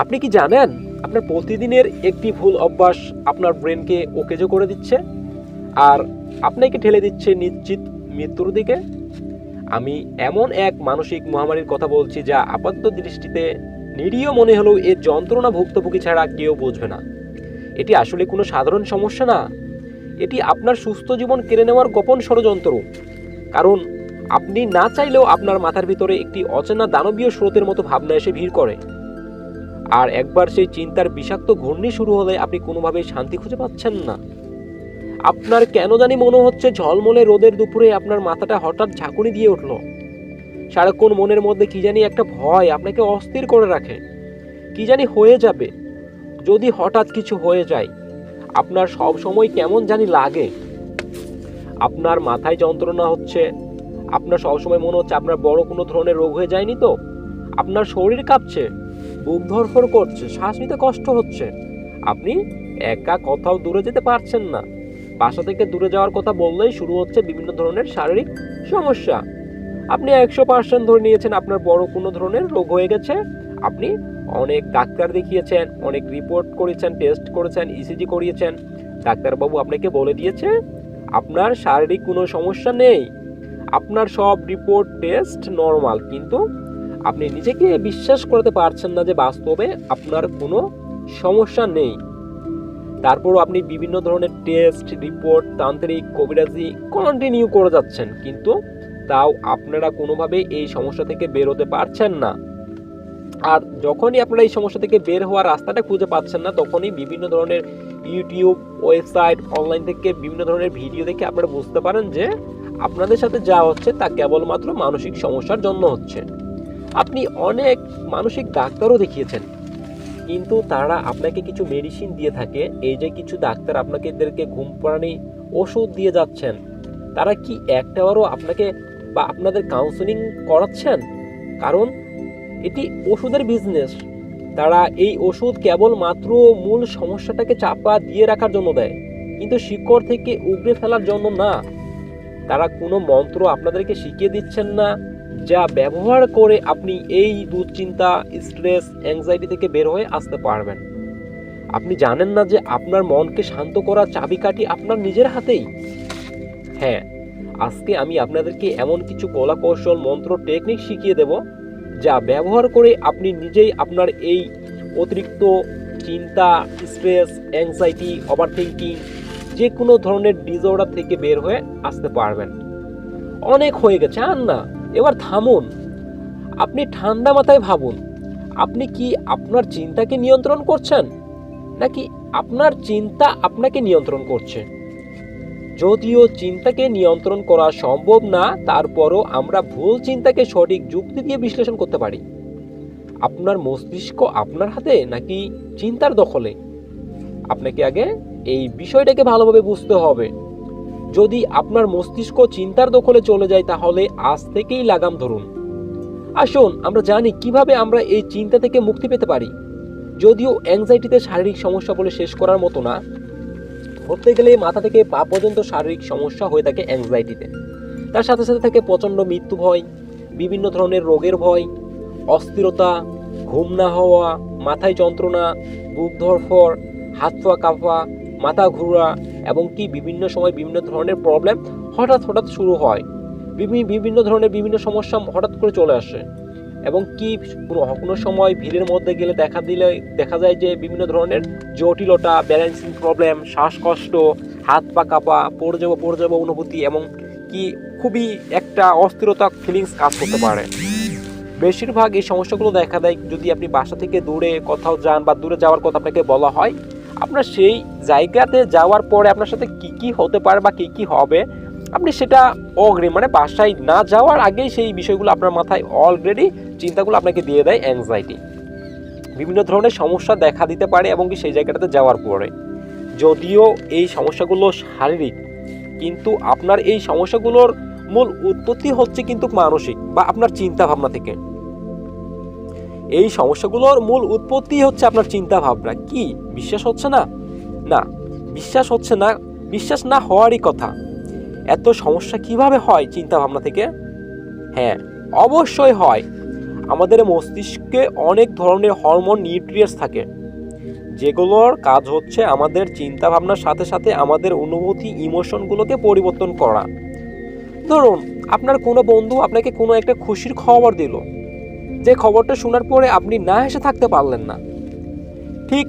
আপনি কি জানেন আপনার প্রতিদিনের একটি ভুল অভ্যাস আপনার ব্রেনকে ওকেজো করে দিচ্ছে আর আপনাকে ঠেলে দিচ্ছে নিশ্চিত মৃত্যুর দিকে? আমি এমন এক মানসিক মহামারীর কথা বলছি যা আপাত দৃষ্টিতে নিরীহ মনে হলেও এর যন্ত্রণা ভুক্তভোগী ছাড়া কেউ বুঝবে না। এটি আসলে কোনো সাধারণ সমস্যা না, এটি আপনার সুস্থ জীবন কেড়ে নেওয়ার গোপন ষড়যন্ত্র। কারণ আপনি না চাইলেও আপনার মাথার ভিতরে একটি অচেনা দানবীয় স্রোতের মতো ভাবনা এসে ভিড় করে। আর একবার সেই চিন্তার বিষাক্ত ঘূর্ণি শুরু হলে আপনি কোনোভাবেই শান্তি খুঁজে পাচ্ছেন না। আপনার কেন জানি মনে হচ্ছে ঝলমলে রোদের দুপুরে আপনার মাথাটা হঠাৎ ঝাঁকুনি দিয়ে উঠল। সারাক্ষণ মনের মধ্যে কি জানি একটা ভয় আপনাকে অস্থির করে রাখে। কি জানি হয়ে যাবে, যদি হঠাৎ কিছু হয়ে যায়। আপনার সব সময় কেমন জানি লাগে। আপনার মাথায় যন্ত্রণা হচ্ছে, আপনার সবসময় মনে হচ্ছে আপনার বড় কোনো ধরনের রোগ হয়ে যায়নি তো। আপনার শরীর কাঁপছে, বুক ধড়ফড় করছে, শ্বাস নিতে কষ্ট হচ্ছে। আপনি একা কোথাও দূরে যেতে পারছেন না। বাসা থেকে দূরে যাওয়ার কথা বললেই শুরু হচ্ছে বিভিন্ন ধরনের শারীরিক সমস্যা। আপনি 100% ধরে নিয়েছেন আপনার বড় কোনো ধরনের রোগ হয়ে গেছে। আপনি অনেক ডাক্তার দেখিয়েছেন, অনেক রিপোর্ট করেছেন, টেস্ট করেছেন, ইসিজি করিয়েছেন। ডাক্তারবাবু আপনাকে বলে দিয়েছে আপনার শারীরিক কোনো সমস্যা নেই, আপনার সব রিপোর্ট টেস্ট নর্মাল। কিন্তু আপনি নিজেকে বিশ্বাস করতে পারছেন না যে বাস্তবে আপনার কোনো সমস্যা নেই। তারপরও আপনি বিভিন্ন ধরনের টেস্ট রিপোর্ট, তান্ত্রিক, কবিরাজি কন্টিনিউ করে যাচ্ছেন, কিন্তু তাও আপনারা কোনোভাবেই এই সমস্যা থেকে বের হতে পারছেন না। আর যখনই আপনারা এই সমস্যা থেকে বের হওয়ার রাস্তাটা খুঁজে পাচ্ছেন না, তখনই বিভিন্ন ধরনের ইউটিউব, ওয়েবসাইট, অনলাইন থেকে বিভিন্ন ধরনের ভিডিও দেখে আপনারা বুঝতে পারেন যে আপনাদের সাথে যা হচ্ছে তা কেবলমাত্র মানসিক সমস্যার জন্য হচ্ছে। আপনি অনেক মানসিক ডাক্তারও দেখিয়েছেন, কিন্তু তারা আপনাকে কিছু মেডিসিন দিয়ে থাকে। এই যে কিছু ডাক্তার আপনাদেরকে ঘুম পাড়ানি ওষুধ দিয়ে যাচ্ছেন, তারা কি একটাবারও আপনাকে বা আপনাদের কাউন্সেলিং করাচ্ছেন? কারণ এটি ওষুধের বিজনেস। তারা এই ওষুধ কেবলমাত্র মূল সমস্যাটাকে চাপা দিয়ে রাখার জন্য দেয়, কিন্তু শিকড় থেকে উগড়ে ফেলার জন্য না। তারা কোনো মন্ত্র আপনাদেরকে শিখিয়ে দিচ্ছেন না যা ব্যবহার করে আপনি এই দুশ্চিন্তা, স্ট্রেস, অ্যাংজাইটি থেকে বের হয়ে আসতে পারবেন। আপনি জানেন না যে আপনার মনকে শান্ত করার চাবিকাঠি আপনার নিজের হাতেই। হ্যাঁ, আজকে আমি আপনাদেরকে এমন কিছু কলা কৌশল, মন্ত্র, টেকনিক শিখিয়ে দেব যা ব্যবহার করে আপনি নিজেই আপনার এই অতিরিক্ত চিন্তা, স্ট্রেস, অ্যাংজাইটি, ওভারথিংকিং, যে কোনো ধরনের ডিসঅর্ডার থেকে বের হয়ে আসতে পারবেন। অনেক হয়ে গেছে, আর না, এবার থামুন। আপনি ঠান্ডা মাথায় ভাবুন, আপনি কি আপনার চিন্তাকে নিয়ন্ত্রণ করছেন, নাকি আপনার চিন্তা আপনাকে নিয়ন্ত্রণ করছে? যদিও চিন্তাকে নিয়ন্ত্রণ করা সম্ভব না, তারপরও আমরা ভুল চিন্তাকে সঠিক যুক্তি দিয়ে বিশ্লেষণ করতে পারি। আপনার মস্তিষ্ক আপনার হাতে নাকি চিন্তার দখলে? আপনাকে আগে এই বিষয়টাকে ভালোভাবে বুঝতে হবে। যদি আপনার মস্তিষ্ক চিন্তার দখলে চলে যায়, তাহলে আজ থেকেই লাগাম ধরুন। আসুন আমরা জানি কিভাবে আমরা এই চিন্তা থেকে মুক্তি পেতে পারি। যদিও অ্যাংজাইটিতে শারীরিক সমস্যা বলে শেষ করার মতো না, ধরতে গেলে মাথা থেকে পা পর্যন্ত শারীরিক সমস্যা হয়ে থাকে অ্যাংজাইটিতে। তার সাথে সাথে থাকে প্রচণ্ড মৃত্যু ভয়, বিভিন্ন ধরনের রোগের ভয়, অস্থিরতা, ঘুম না হওয়া, মাথায় যন্ত্রণা, বুক ধড়ফড়, হাত পা কাঁপা, মাথা ঘোরা, এবং কি বিভিন্ন সময় বিভিন্ন ধরনের প্রবলেম হঠাৎ শুরু হয়। বিভিন্ন ধরনের বিভিন্ন সমস্যা হঠাৎ করে চলে আসে, এবং কি কোনো সময় ভিড়ের মধ্যে গেলে দেখা যায় যে বিভিন্ন ধরনের জটিলতা, ব্যালেন্সিং প্রবলেম, শ্বাসকষ্ট, হাত পা কাঁপা, পড়ে যাবো অনুভূতি, এবং কি খুবই একটা অস্থিরতা ফিলিংস কাজ করতে পারে। বেশিরভাগ এই সমস্যাগুলো দেখা দেয় যদি আপনি বাসা থেকে দূরে কোথাও যান বা দূরে যাওয়ার কথা আপনাকে বলা হয়। আপনার সেই জায়গাতে যাওয়ার পরে আপনার সাথে কি হতে পারে বা কি হবে, আপনি সেটা অগ্রিম, মানে বাসায় না যাওয়ার আগেই সেই বিষয়গুলো আপনার মাথায় অলরেডি চিন্তাগুলো আপনাকে দিয়ে দেয় অ্যাংজাইটি। বিভিন্ন ধরনের সমস্যা দেখা দিতে পারে এবং কি সেই জায়গাটাতে যাওয়ার পরে। যদিও এই সমস্যাগুলো শারীরিক, কিন্তু আপনার এই সমস্যাগুলোর মূল উৎপত্তি হচ্ছে কিন্তু মানসিক বা আপনার চিন্তা ভাবনা থেকে। এই সমস্যাগুলোর মূল উৎপত্তি হচ্ছে আপনার চিন্তা ভাবনা। কি বিশ্বাস হচ্ছে না? না, বিশ্বাস হচ্ছে না, বিশ্বাস না হওয়ারই কথা। এত সমস্যা কিভাবে হয় চিন্তা ভাবনা থেকে? হ্যাঁ, অবশ্যই হয়। আমাদের মস্তিষ্কে অনেক ধরনের হরমোন নিউট্রিয়েন্টস থাকে, যেগুলোর কাজ হচ্ছে আমাদের চিন্তা ভাবনার সাথে সাথে আমাদের অনুভূতি ইমোশনগুলোকে পরিবর্তন করা। ধরুন আপনার কোনো বন্ধু আপনাকে কোনো একটা খুশির খবর দিল, যে খবরটা শোনার পরে আপনি না হেসে থাকতে পারলেন না। ঠিক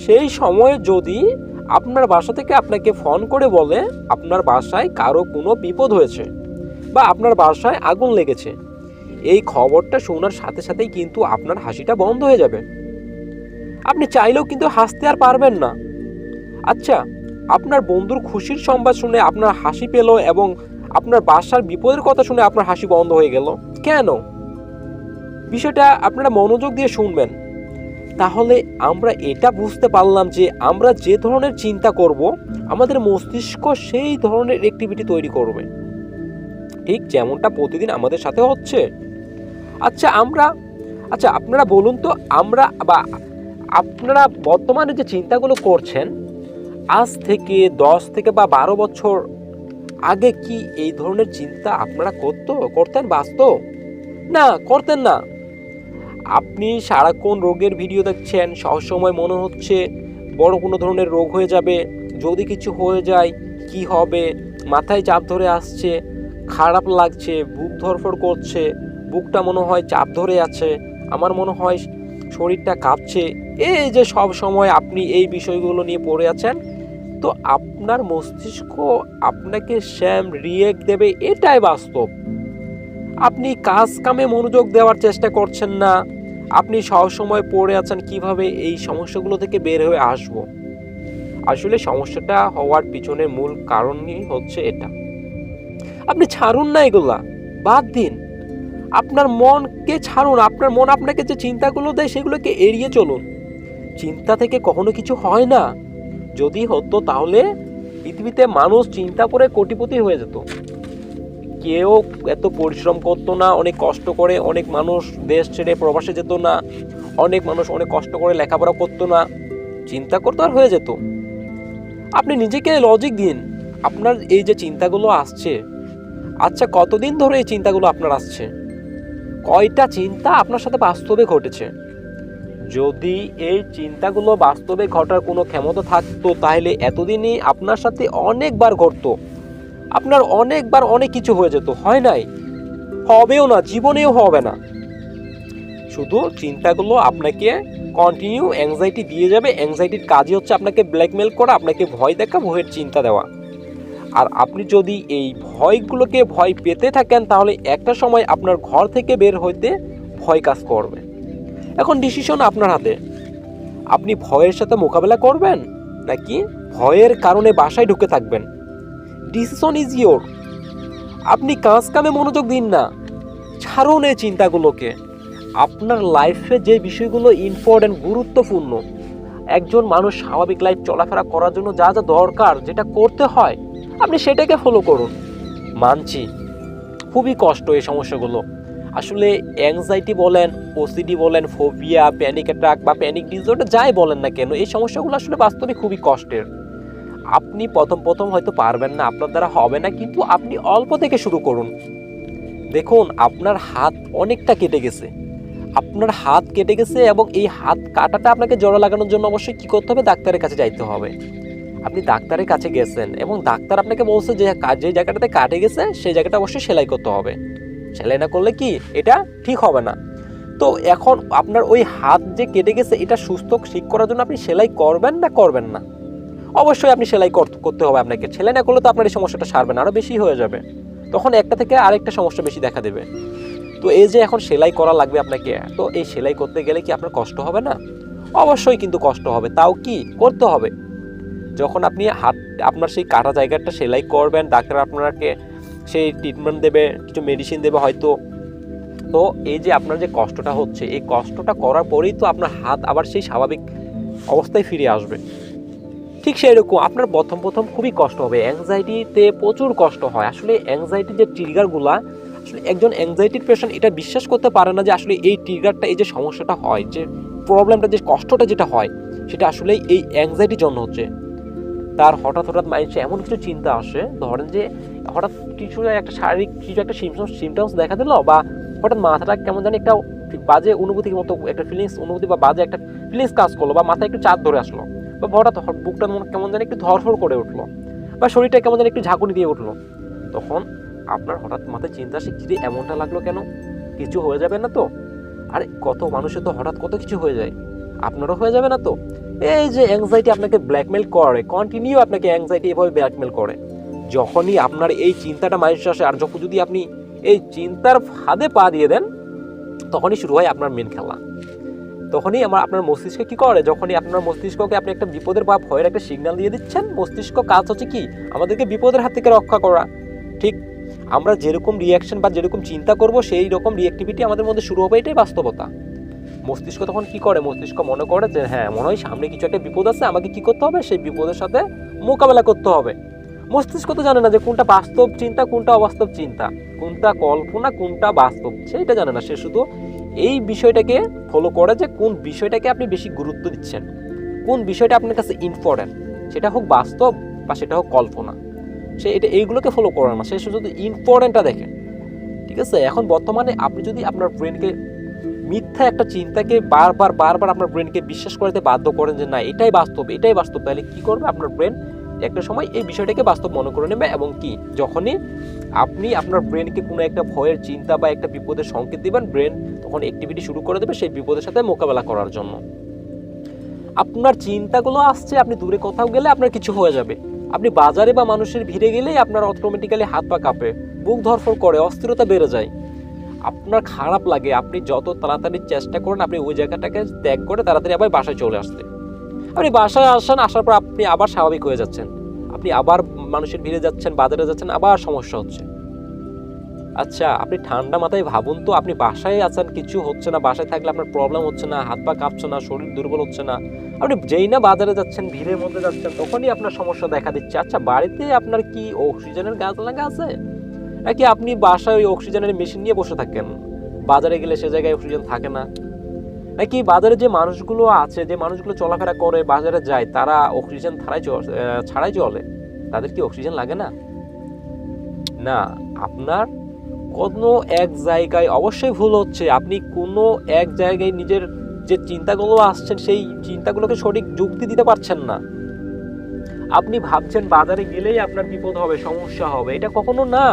সেই সময়ে যদি আপনার বাসা থেকে আপনাকে ফোন করে বলে আপনার বাসায় কারো কোনো বিপদ হয়েছে বা আপনার বাসায় আগুন লেগেছে, এই খবরটা শোনার সাথে সাথেই কিন্তু আপনার হাসিটা বন্ধ হয়ে যাবে। আপনি চাইলেও কিন্তু হাসতে আর পারবেন না। আচ্ছা, আপনার বন্ধুর খুশির সংবাদ শুনে আপনার হাসি পেল এবং আপনার বাসার বিপদের কথা শুনে আপনার হাসি বন্ধ হয়ে গেল, কেন? বিষয়টা আপনারা মনোযোগ দিয়ে শুনবেন। তাহলে আমরা এটা বুঝতে পারলাম যে আমরা যে ধরনের চিন্তা করব, আমাদের মস্তিষ্ক সেই ধরনের অ্যাক্টিভিটি তৈরি করবে, ঠিক যেমনটা প্রতিদিন আমাদের সাথে হচ্ছে। আচ্ছা আপনারা বলুন তো, আপনারা বর্তমানে যে চিন্তাগুলো করছেন, আজ থেকে 10 থেকে বা 12 বছর আগে কি এই ধরনের চিন্তা আপনারা করতেন বাস্তব? না, করতেন না। আপনি সারাক্ষণ রোগের ভিডিও দেখছেন, সবসময় মনে হচ্ছে বড় কোনো ধরনের রোগ হয়ে যাবে, যদি কিছু হয়ে যায় কি হবে, মাথায় চাপ ধরে আসছে, খারাপ লাগছে, বুক ধড়ফড় করছে, বুকটা মনে হয় চাপ ধরে আছে, আমার মনে হয় শরীরটা কাঁপছে। এই যে সব সময় আপনি এই বিষয়গুলো নিয়ে পড়ে আছেন, তো আপনার মস্তিষ্ক আপনাকে রিয়েক্ট দেবে, এটাই বাস্তব। আপনি কাজ কামে মনোযোগ দেওয়ার চেষ্টা করছেন না, আপনি সব সময় পড়ে আছেন কিভাবে এই সমস্যাগুলো থেকে বের হয়ে আসব। আসলে সমস্যাটা হওয়ার পিছনে মূল কারণই হচ্ছে এটা। আপনি ছাড়ুন না এগুলা, বাদ দিন, আপনার মনকে ছাড়ুন। আপনার মন আপনাকে যে চিন্তাগুলো দেয় সেগুলোকে এড়িয়ে চলুন। চিন্তা থেকে কখনো কিছু হয় না। যদি হতো তাহলে পৃথিবীতে মানুষ চিন্তা করে কোটিপতি হয়ে যেত। কেউ এত পরিশ্রম করতো না, অনেক কষ্ট করে অনেক মানুষ দেশ ছেড়ে প্রবাসে যেত না, অনেক মানুষ অনেক কষ্ট করে লেখাপড়া করতো না, চিন্তা করতো আর হয়ে যেত। আপনি নিজেকে লজিক দিন, আপনার এই যে চিন্তাগুলো আসছে, আচ্ছা কতদিন ধরে এই চিন্তাগুলো আপনার আসছে? কয়টা চিন্তা আপনার সাথে বাস্তবে ঘটেছে? যদি এই চিন্তাগুলো বাস্তবে ঘটার কোনো ক্ষমতা থাকতো, তাহলে এতদিনই আপনার সাথে অনেকবার ঘটতো, আপনার অনেকবার অনেক কিছু হয়ে যেত। হয় নাই, হবেও না, জীবনেও হবে না। শুধু চিন্তাগুলো আপনাকে কন্টিনিউ অ্যাংজাইটি দিয়ে যাবে। অ্যাংজাইটির কাজই হচ্ছে আপনাকে ব্ল্যাকমেল করা, আপনাকে ভয় দেখা, ভয়ের চিন্তা দেওয়া। আর আপনি যদি এই ভয়গুলোকে ভয় পেতে থাকেন, তাহলে একটা সময় আপনার ঘর থেকে বের হইতে ভয় কাজ করবে। এখন ডিসিশন আপনার হাতে। আপনি ভয়ের সাথে মোকাবেলা করবেন নাকি ভয়ের কারণে বাসায় ঢুকে থাকবেন? Decision is your. আপনি কাজ কামে মনোযোগ দিন না, ছাড়ুন এই চিন্তাগুলোকে। আপনার লাইফে যে বিষয়গুলো ইম্পর্টেন্ট, গুরুত্বপূর্ণ, একজন মানুষ স্বাভাবিক লাইফ চলাফেরা করার জন্য যা যা দরকার, যেটা করতে হয়, আপনি সেটাকে ফলো করুন। মানছি খুবই কষ্ট এই সমস্যাগুলো। আসলে অ্যাংজাইটি বলেন, ওসিডি বলেন, ফোবিয়া, প্যানিক অ্যাটাক বা প্যানিক ডিসঅর্ডার যাই বলেন না কেন, এই সমস্যাগুলো আসলে বাস্তবে খুবই কষ্টের। আপনি প্রথম হয়তো পারবেন না, আপনার দ্বারা হবে না, কিন্তু আপনি অল্প থেকে শুরু করুন। দেখুন আপনার হাত অনেকটা কেটে গেছে, আপনার হাত কেটে গেছে এবং এই হাত কাটাটা আপনাকে জোড়া লাগানোর জন্য অবশ্যই কী করতে হবে? ডাক্তারের কাছে যাইতে হবে। আপনি ডাক্তারের কাছে গেছেন এবং ডাক্তার আপনাকে বলছে যে যে জায়গাটাতে কাটে গেছে সেই জায়গাটা অবশ্যই সেলাই করতে হবে। সেলাই না করলে কি এটা ঠিক হবে না। তো এখন আপনার ওই হাত যে কেটে গেছে, এটা সুস্থ ঠিক করার জন্য আপনি সেলাই করবেন না করবেন না? অবশ্যই আপনি সেলাই করতে হবে আপনাকে। সেলাই না করলে তো আপনার এই সমস্যাটা সারবে না, আরও বেশি হয়ে যাবে। তখন একটা থেকে আরেকটা সমস্যা বেশি দেখা দেবে। তো এই যে এখন সেলাই করা লাগবে আপনাকে, তো এই সেলাই করতে গেলে কি আপনার কষ্ট হবে না? অবশ্যই কিন্তু কষ্ট হবে, তাও কি করতে হবে। যখন আপনি আপনার সেই কাটা জায়গাটা সেলাই করবেন, ডাক্তার আপনাকে সেই ট্রিটমেন্ট দেবে, কিছু মেডিসিন দেবে হয়তো। তো এই যে আপনার যে কষ্টটা হচ্ছে, এই কষ্টটা করার পরেই তো আপনার হাত আবার সেই স্বাভাবিক অবস্থায় ফিরে আসবে। ঠিক সেই রকম আপনার প্রথম খুবই কষ্ট হবে। অ্যাংজাইটিতে প্রচুর কষ্ট হয়। আসলে অ্যাংজাইটির যে ট্রিগারগুলা, আসলে একজন অ্যাংজাইটির পেশেন্ট এটা বিশ্বাস করতে পারে না যে আসলে এই ট্রিগারটা, এই যে সমস্যাটা হয়, যে প্রবলেমটা, যে কষ্টটা যেটা হয়, সেটা আসলে এই অ্যাংজাইটির জন্য হচ্ছে। তার হঠাৎ মাইন্ডে এমন কিছু চিন্তা আসে, ধরেন যে হঠাৎ কিছু একটা শারীরিক কিছু একটা সিমটমস দেখা দিল, বা হঠাৎ মাথাটা কেমন জানি একটা বাজে অনুভূতির মতো একটা অনুভূতি বা বাজে একটা ফিলিংস কাজ করলো, বা মাথায় একটু চাপ ধরে আসলো, বা হঠাৎ বুকটা কেমন জানি একটু ধরফর করে উঠলো, বা শরীরটা কেমন জানি একটু ঝাঁকুনি দিয়ে উঠলো, তখন আপনার হঠাৎ মাথায় চিন্তা আসে, কি এমনটা লাগলো কেন, কিছু হয়ে যাবে না তো? আরে কত মানুষের তো হঠাৎ কত কিছু হয়ে যায়, আপনারও হয়ে যাবে না তো? এই যে অ্যাংজাইটি আপনাকে ব্ল্যাকমেল করে, কন্টিনিউ আপনাকে অ্যাংজাইটি এভাবে ব্ল্যাকমেল করে। যখনই আপনার এই চিন্তাটা মাইন্ডে আসে, আর যখন যদি আপনি এই চিন্তার ফাঁদে পা দিয়ে দেন, তখনই শুরু হয় আপনার মেন খেলা। তখনই আপনার মস্তিষ্ক কি করে, যখনই আপনার মস্তিষ্ককে আপনি একটা বিপদের বা ভয়ের একটা সিগন্যাল দিয়ে দিচ্ছেন, মস্তিষ্ক কাজ হচ্ছে কি, আমাদেরকে বিপদের হাত থেকে রক্ষা করা। ঠিক আমরা যেরকম রিয়াকশন বা যেরকম চিন্তা করব, সেই রকম রিঅ্যাক্টিভিটি আমাদের মধ্যে শুরু হবে, এটাই বাস্তবতা। মস্তিষ্ক তখন কি করে, মস্তিষ্ক মনে করে যে হ্যাঁ, মনে হয় সামনে কিছু একটা বিপদ আছে, আমাকে কি করতে হবে, সেই বিপদের সাথে মোকাবেলা করতে হবে। মস্তিষ্ক তো জানে না যে কোনটা বাস্তব চিন্তা, কোনটা অবাস্তব চিন্তা, কোনটা কল্পনা, কোনটা বাস্তব, সেটা জানে না। সে শুধু এই বিষয়টাকে ফলো করে যে কোন বিষয়টাকে আপনি বেশি গুরুত্ব দিচ্ছেন, কোন বিষয়টা আপনার কাছে ইম্পর্টেন্ট, সেটা হোক বাস্তব বা সেটা হোক কল্পনা, সে এইগুলোকে ফলো করে না, সে শুধু ইম্পর্টেন্টটা দেখে। ঠিক আছে, এখন বর্তমানে আপনি যদি আপনার ব্রেনকে মিথ্যা একটা চিন্তাকে বারবার আপনার ব্রেনকে বিশ্বাস করতে বাধ্য করেন যে না এটাই বাস্তব, তাহলে কি করবে, আপনার ব্রেন একটা সময় এই বিষয়টাকে বাস্তব মনে করে নেবে। এবং কি, যখনই আপনি আপনার ব্রেনকে কোনো একটা ভয়ের চিন্তা বা একটা বিপদের সংকেত দিবেন, ব্রেন তখন অ্যাক্টিভিটি শুরু করে দেবে সেই বিপদের সাথে মোকাবেলা করার জন্য। আপনার চিন্তাগুলো আসছে, আপনি দূরে কোথাও গেলে আপনার কিছু হয়ে যাবে, আপনি বাজারে বা মানুষের ভিড়ে গেলেই আপনার অটোমেটিক্যালি হাত পা কাঁপে, বুক ধরফর করে, অস্থিরতা বেড়ে যায়, আপনার খারাপ লাগে। আপনি যত তাড়াতাড়ি চেষ্টা করেন আপনি ওই জায়গাটাকে ত্যাগ করে তাড়াতাড়ি আবার বাসায় চলে আসতে, আপনি বাসায় আসেন, আসার পর আপনি আবার স্বাভাবিক হয়ে যাচ্ছেন, আপনি আবার মানুষের ভিড়ে যাচ্ছেন, বাজারে যাচ্ছেন, আবার সমস্যা হচ্ছে। আচ্ছা, আপনি ঠান্ডা মাথায় ভাবুন তো, আপনি বাসায় আছেন, কিছু হচ্ছে না, বাসায় থাকলে আপনার প্রবলেম হচ্ছে না, হাত পা কাঁপছে না, শরীর দুর্বল হচ্ছে না, আপনি যেই না বাজারে যাচ্ছেন, ভিড়ের মধ্যে যাচ্ছেন, তখনই আপনার সমস্যা দেখা দিচ্ছে। আচ্ছা, বাড়িতে আপনার কি অক্সিজেনের গাছ লাগা আছে, নাকি আপনি বাসায় ওই অক্সিজেনের মেশিন নিয়ে বসে থাকেন, বাজারে গেলে সে জায়গায় অক্সিজেন থাকে না? নাকি বাজারে যে মানুষগুলো আছে, যে মানুষগুলো চলাফেরা করে বাজারে যায়, তারা অক্সিজেন ছাড়াই চলে, তাদের কি অক্সিজেন লাগে না? না, আপনার কোনো এক জায়গায় অবশ্যই ভুল হচ্ছে। আপনি কোনো এক জায়গায় নিজের যে চিন্তাগুলো আসছেন, সেই চিন্তাগুলোকে সঠিক যুক্তি দিতে পারছেন না। আপনি ভাবছেন বাজারে গেলেই আপনার বিপদ হবে, সমস্যা হবে, এটা কখনো না।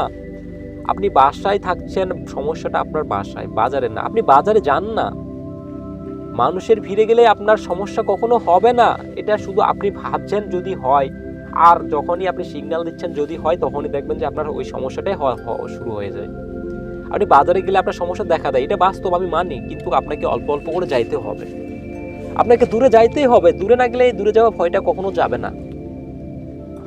আপনি বাসায় থাকছেন, সমস্যাটা আপনার বাসায়, বাজারে না। আপনি বাজারে যান না, মানুষের ভিড়ে গেলে আপনার সমস্যা কখনো হবে না, এটা শুধু আপনি ভাবছেন যদি হয়, আর যখনই আপনি সিগন্যাল দিচ্ছেন যদি হয়, তখনই দেখবেন যে আপনার ওই সমস্যাটাই শুরু হয়ে যায়। আপনি বাজারে গেলে আপনার সমস্যা দেখা দেয়, এটা বাস্তব, আমি মানি, কিন্তু আপনাকে অল্প অল্প করে যাইতে হবে, আপনাকে দূরে যাইতেই হবে। দূরে না গেলে এই দূরে যাওয়া ভয়টা কখনো যাবে না।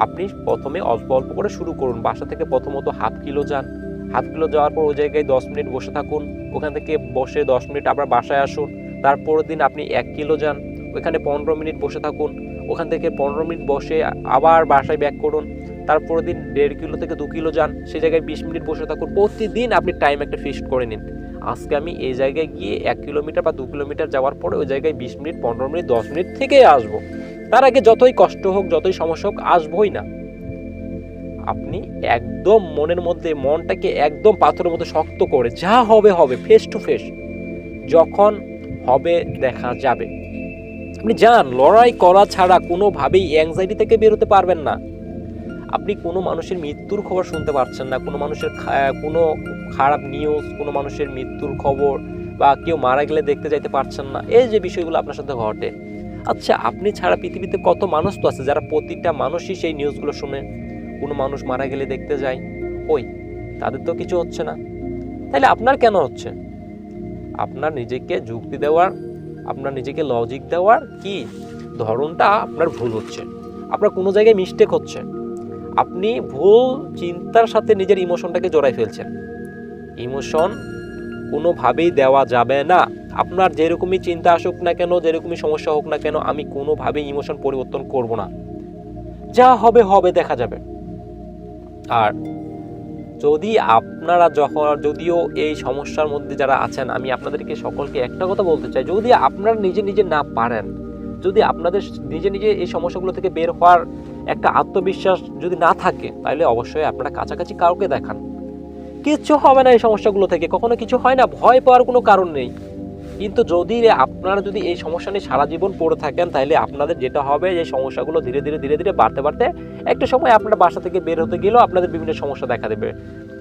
আপনি প্রথমে অল্প অল্প করে শুরু করুন। বাসা থেকে প্রথমত হাফ কিলো যান, হাফ কিলো যাওয়ার পর ওই জায়গায় 10 মিনিট বসে থাকুন, ওখান থেকে বসে 10 মিনিট আবার বাসায় আসুন। তারপরের দিন আপনি 1 কিলো যান, ওইখানে 15 মিনিট বসে থাকুন, ওখান থেকে 15 মিনিট বসে আবার বাসায় ব্যাক করুন। তারপরের দিন 1.5 কিলো থেকে 2 কিলো যান, সেই জায়গায় 20 মিনিট বসে থাকুন। প্রতিদিন আপনি টাইম একটা ফিক্সড করে নিন, আজকে আমি এই জায়গায় গিয়ে 1 কিলোমিটার বা 2 কিলোমিটার যাওয়ার পরে ওই জায়গায় 20 মিনিট, 15 মিনিট, 10 মিনিট থেকেই আসবো। তার আগে যতই কষ্ট হোক, যতই সমস্যা হোক, আসবোই না। আপনি একদম মনের মধ্যে মনটাকে একদম পাথরের মতো শক্ত করে, যা হবে হবে, ফেস টু ফেস, যখন হবে দেখা যাবে। আপনি যান, লড়াই করা ছাড়া কোনোভাবেই অ্যাংজাইটি থেকে বেরোতে পারবেন না। আপনি কোনো মানুষের মৃত্যুর খবর শুনতে পারছেন না, কোনো মানুষের কোনো খারাপ নিউজ, কোনো মানুষের মৃত্যুর খবর বা কেউ মারা গেলে দেখতে যাইতে পারছেন না, এই যে বিষয়গুলো আপনার সাথে ঘটে। আচ্ছা, আপনি ছাড়া পৃথিবীতে কত মানুষ তো আছে যারা প্রতিটা মানুষই সেই নিউজগুলো শুনে, কোনো মানুষ মারা গেলে দেখতে যায়, ওই তাদের তো কিছু হচ্ছে না, তাহলে আপনার কেন হচ্ছে? আপনার নিজেকে যুক্তি দেওয়ার, আপনার নিজেকে লজিক দেওয়ার কি ধরনটা আপনার ভুল হচ্ছে, আপনার কোনো জায়গায় মিস্টেক হচ্ছে, আপনি ভুল চিন্তার সাথে নিজের ইমোশনটাকে জড়াই ফেলছেন। ইমোশন কোনোভাবেই দেওয়া যাবে না। আপনার যেরকমই চিন্তা আসুক না কেন, যেরকমই সমস্যা হোক না কেন, আমি কোনোভাবেই ইমোশন পরিবর্তন করব না, যা হবে হবে, দেখা যাবে। আর যদি আপনারা যদিও এই সমস্যার মধ্যে যারা আছেন, আমি আপনাদেরকে সকলকে একটা কথা বলতে চাই, যদি আপনারা নিজে নিজে না পারেন, যদি আপনাদের নিজে নিজে এই সমস্যাগুলো থেকে বের হওয়ার একটা আত্মবিশ্বাস যদি না থাকে, তাহলে অবশ্যই আপনারা কাছাকাছি কাউকে দেখান। কিচ্ছু হবে না এই সমস্যাগুলো থেকে, কখনো কিছু হয় না, ভয় পাওয়ার কোনো কারণ নেই। কিন্তু যদি আপনারা যদি এই সমস্যা নিয়ে সারা জীবন পড়ে থাকেন, তাহলে আপনাদের যেটা হবে, এই সমস্যাগুলো ধীরে ধীরে বাড়তে বাড়তে একটা সময় আপনার বাসা থেকে বের হতে গেলেও আপনাদের বিভিন্ন সমস্যা দেখা দেবে।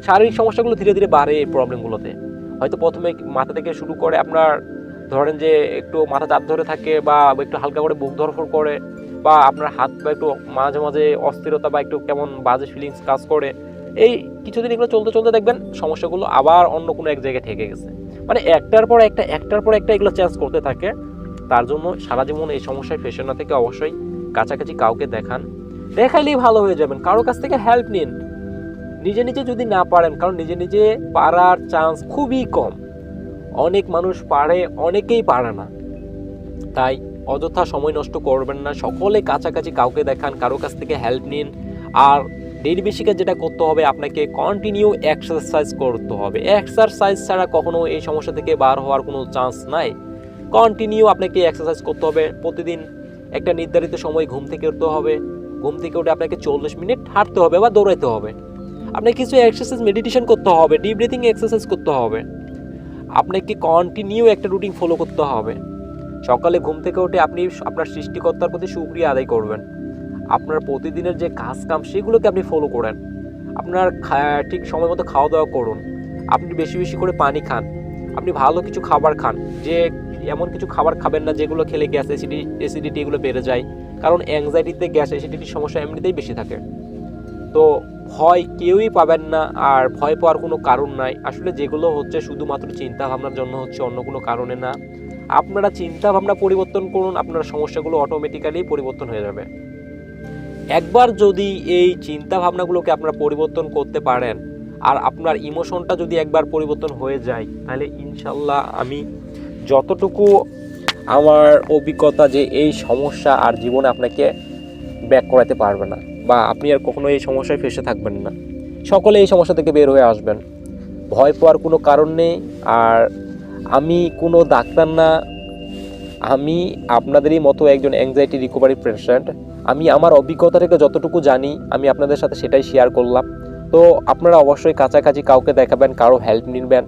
শারীরিক সমস্যাগুলো ধীরে ধীরে বাড়ে এই প্রবলেমগুলোতে। হয়তো প্রথমে মাথা থেকে শুরু করে আপনার ধরেন যে একটু মাথা চাপ ধরে থাকে, বা একটু হালকা করে বুক ধরফর করে, বা আপনার হাত বা একটু মাঝে মাঝে অস্থিরতা বা একটু কেমন বাজে ফিলিংস কাজ করে। এই কিছুদিন এগুলো চলতে চলতে দেখবেন সমস্যাগুলো আবার অন্য কোনো এক জায়গায় ঠেকে গেছে। মানে একটার পর একটা এগুলো চেঞ্জ করতে থাকে। তার জন্য সারা জীবন এই সমস্যায় ফেসে না থেকে অবশ্যই কাছাকাছি কাউকে দেখান, দেখাইলেই ভালো হয়ে যাবেন। কারো কাছ থেকে হেল্প নিন, নিজে নিজে যদি না পারেন, কারণ নিজে নিজে পারার চান্স খুবই কম। অনেক মানুষ পারে, অনেকেই পারে না। তাই অযথা সময় নষ্ট করবেন না, সকলে কাছাকাছি কাউকে দেখান, কারো কাছ থেকে হেল্প নিন। আর ডেইলি বেসিকে যেটা করতে হবে, আপনাকে কন্টিনিউ এক্সারসাইজ করতে হবে। এক্সারসাইজ ছাড়া কখনো এই সমস্যা থেকে বার হওয়ার কোনো চান্স নাই। কন্টিনিউ আপনাকে এক্সারসাইজ করতে হবে। প্রতিদিন একটা নির্ধারিত সময় ঘুম থেকে উঠতে হবে। ঘুম থেকে উঠে আপনাকে 40 মিনিট হাঁটতে হবে বা দৌড়াইতে হবে। আপনাকে কিছু এক্সারসাইজ মেডিটেশন করতে হবে, ডিপ ব্রিথিং এক্সারসাইজ করতে হবে। আপনাকে কন্টিনিউ একটা রুটিন ফলো করতে হবে। সকালে ঘুম থেকে উঠে আপনি আপনার সৃষ্টিকর্তার প্রতি শুকরিয়া আদায় করবেন। আপনার প্রতিদিনের যে কাজ কাম সেগুলোকে আপনি ফলো করেন। আপনার ঠিক সময় মতো খাওয়া দাওয়া করুন। আপনি বেশি বেশি করে পানি খান। আপনি ভালো কিছু খাবার খান, যে এমন কিছু খাবার খাবেন না যেগুলো খেলে গ্যাস অ্যাসিডিটি এগুলো বেড়ে যায়। কারণ অ্যাংজাইটিতে গ্যাস অ্যাসিডিটির সমস্যা এমনিতেই বেশি থাকে। তো ভয় কেউই পাবেন না, আর ভয় পাওয়ার কোনো কারণ নাই। আসলে যেগুলো হচ্ছে শুধুমাত্র চিন্তা ভাবনার জন্য হচ্ছে, অন্য কোনো কারণে না। আপনারা চিন্তা ভাবনা পরিবর্তন করুন, আপনার সমস্যাগুলো অটোমেটিক্যালি পরিবর্তন হয়ে যাবে। একবার যদি এই চিন্তা ভাবনাগুলোকে আপনারা পরিবর্তন করতে পারেন, আর আপনার ইমোশনটা যদি একবার পরিবর্তন হয়ে যায়, তাহলে ইনশাল্লাহ আমি যতটুকু আমার অভিজ্ঞতা, যে এই সমস্যা আর জীবনে আপনাকে ব্যাক করাতে পারবে না, বা আপনি আর কখনো এই সমস্যায় ফেসে থাকবেন না। সকলে এই সমস্যা থেকে বের হয়ে আসবেন। ভয় পাওয়ার কোনো কারণ নেই। আর আমি কোনো ডাক্তার না, আমি আপনাদেরই মতো একজন অ্যাংজাইটি রিকভারি পেশেন্ট। আমি আমার অভিজ্ঞতা থেকে যতটুকু জানি আমি আপনাদের সাথে সেটাই শেয়ার করলাম। তো আপনারা অবশ্যই কাছাকাছি কাউকে দেখাবেন, কারো হেল্প নিবেন।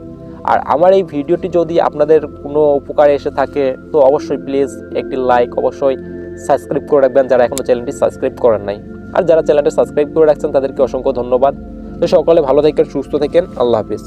আর আমার এই ভিডিওটি যদি আপনাদের কোনো উপকারে এসে থাকে, তো অবশ্যই প্লিজ একটি লাইক, অবশ্যই সাবস্ক্রাইব করে রাখবেন যারা এখনও চ্যানেলটি সাবস্ক্রাইব করেন নাই। আর যারা চ্যানেলটি সাবস্ক্রাইব করে রাখছেন তাদেরকে অসংখ্য ধন্যবাদ। তো সকলে ভালো থাকেন, সুস্থ থাকেন। আল্লাহ হাফিজ।